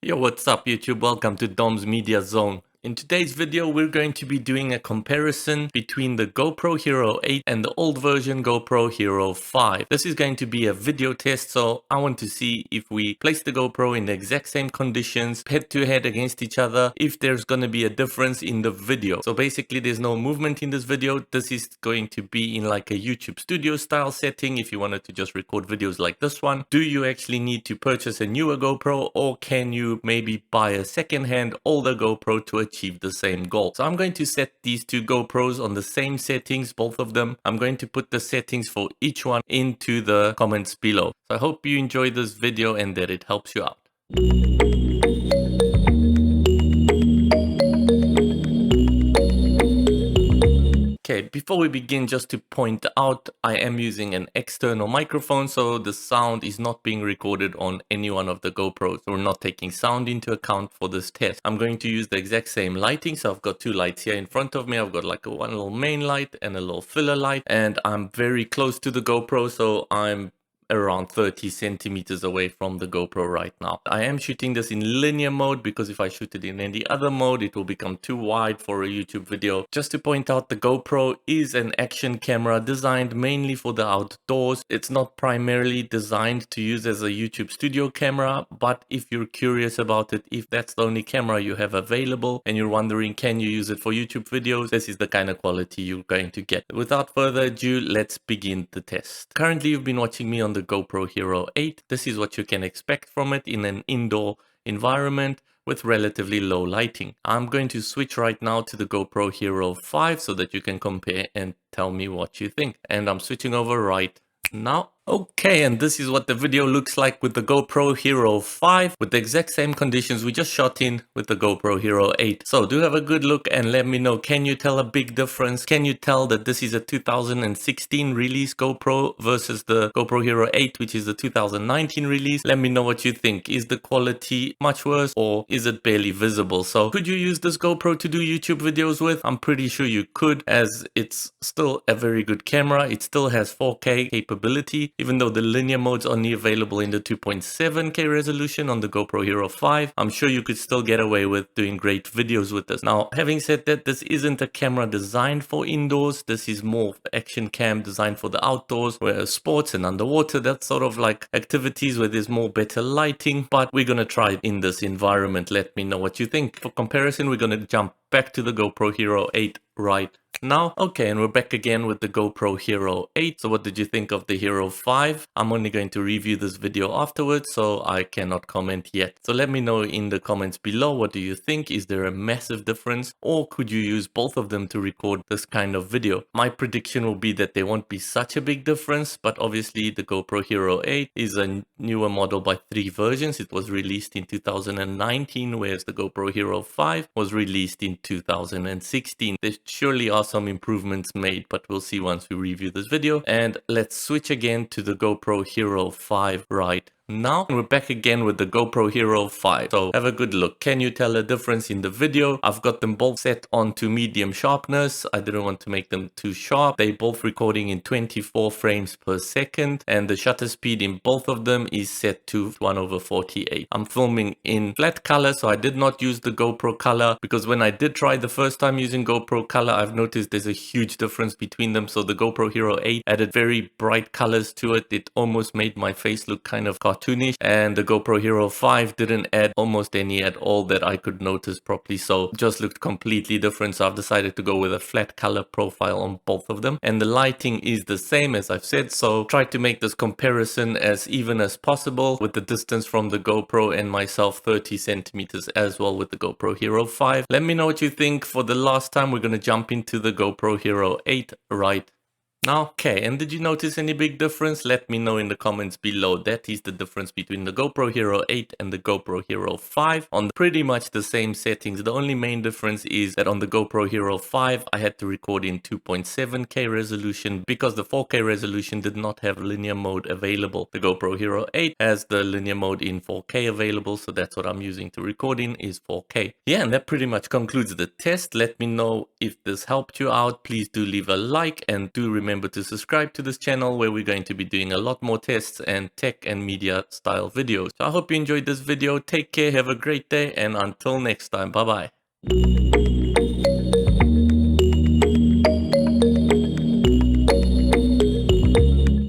Yo, what's up YouTube? Welcome to Dom's Media Zone. In today's video, we're going to be doing a comparison between the GoPro Hero 8 and the old version GoPro Hero 5. This is going to be a video test, so I want to see if we place the GoPro in the exact same conditions, head to head against each other, if there's going to be a difference in the video. So basically, there's no movement in this video. This is going to be in like a YouTube studio style setting if you wanted to just record videos like this one. Do you actually need to purchase a newer GoPro, or can you maybe buy a second-hand older GoPro to achieve the same goal? So I'm going to set these two GoPros on the same settings, both of them. I'm going to put the settings for each one into the comments below. So I hope you enjoyed this video and that it helps you out. Okay, before we begin, just to point out, I am using an external microphone, so the sound is not being recorded on any one of the GoPros. So we're not taking sound into account for this test. I'm going to use the exact same lighting, so I've got two lights here in front of me. I've got like one little main light and a little filler light, and I'm very close to the GoPro, so I'm around 30 centimeters away from the GoPro right now. I am shooting this in linear mode because if I shoot it in any other mode, it will become too wide for a YouTube video. Just to point out, the GoPro is an action camera designed mainly for the outdoors. It's not primarily designed to use as a YouTube studio camera, but if you're curious about it, if that's the only camera you have available and you're wondering, can you use it for YouTube videos, this is the kind of quality you're going to get. Without further ado, let's begin the test. Currently, you've been watching me on the GoPro Hero 8. This is what you can expect from it in an indoor environment with relatively low lighting. I'm going to switch right now to the GoPro Hero 5 so that you can compare and tell me what you think. And I'm switching over right now. Okay, and this is what the video looks like with the GoPro Hero 5 with the exact same conditions we just shot in with the GoPro Hero 8. So do have a good look and let me know, can you tell a big difference? Can you tell that this is a 2016 release GoPro versus the GoPro Hero 8, which is a 2019 release? Let me know what you think. Is the quality much worse or is it barely visible? So could you use this GoPro to do YouTube videos with? I'm pretty sure you could, as it's still a very good camera. It still has 4K capability, even though the linear mode's only available in the 2.7K resolution on the GoPro Hero 5. I'm sure you could still get away with doing great videos with this. Now, having said that, this isn't a camera designed for indoors. This is more action cam designed for the outdoors, where sports and underwater, that's sort of like activities where there's more better lighting, but we're gonna try it in this environment. Let me know what you think. For comparison, we're gonna jump back to the GoPro Hero 8 right now. Okay, and we're back again with the GoPro Hero 8. So what did you think of the Hero 5? I'm only going to review this video afterwards, so I cannot comment yet. So let me know in the comments below, what do you think? Is there a massive difference, or could you use both of them to record this kind of video? My prediction will be that there won't be such a big difference, but obviously the GoPro Hero 8 is a newer model by 3 versions. It was released in 2019, whereas the GoPro Hero 5 was released in 2016. There surely are some improvements made, but we'll see once we review this video. And let's switch again to the GoPro Hero 5 right now. We're back again with the GoPro Hero 5. So have a good look. Can you tell a difference in the video? I've got them both set onto medium sharpness. I didn't want to make them too sharp. They both recording in 24 frames per second, and the shutter speed in both of them is set to 1/48. I'm filming in flat color, so I did not use the GoPro color, because when I did try the first time using GoPro color, I've noticed there's a huge difference between them. So the GoPro Hero 8 added very bright colors to it. It almost made my face look kind of cartoonish, and the GoPro Hero 5 didn't add almost any at all that I could notice properly, so just looked completely different. So I've decided to go with a flat color profile on both of them, and the lighting is the same as I've said, so try to make this comparison as even as possible, with the distance from the GoPro and myself 30 centimeters as well with the GoPro Hero 5. Let me know what you think. For the last time, we're going to jump into the GoPro Hero 8 right now. Okay, and did you notice any big difference? Let me know in the comments below. That is the difference between the GoPro Hero 8 and the GoPro Hero 5 on pretty much the same settings. The only main difference is that on the GoPro Hero 5 I had to record in 2.7K resolution because the 4K resolution did not have linear mode available. The GoPro Hero 8 has the linear mode in 4K available, so that's what I'm using to record in, is 4K. Yeah, and that pretty much concludes the test. Let me know if this helped you out. Please do leave a like, and do remember remember to subscribe to this channel where we're going to be doing a lot more tests and tech and media style videos. So I hope you enjoyed this video. Take care, have a great day, and until next time, bye bye.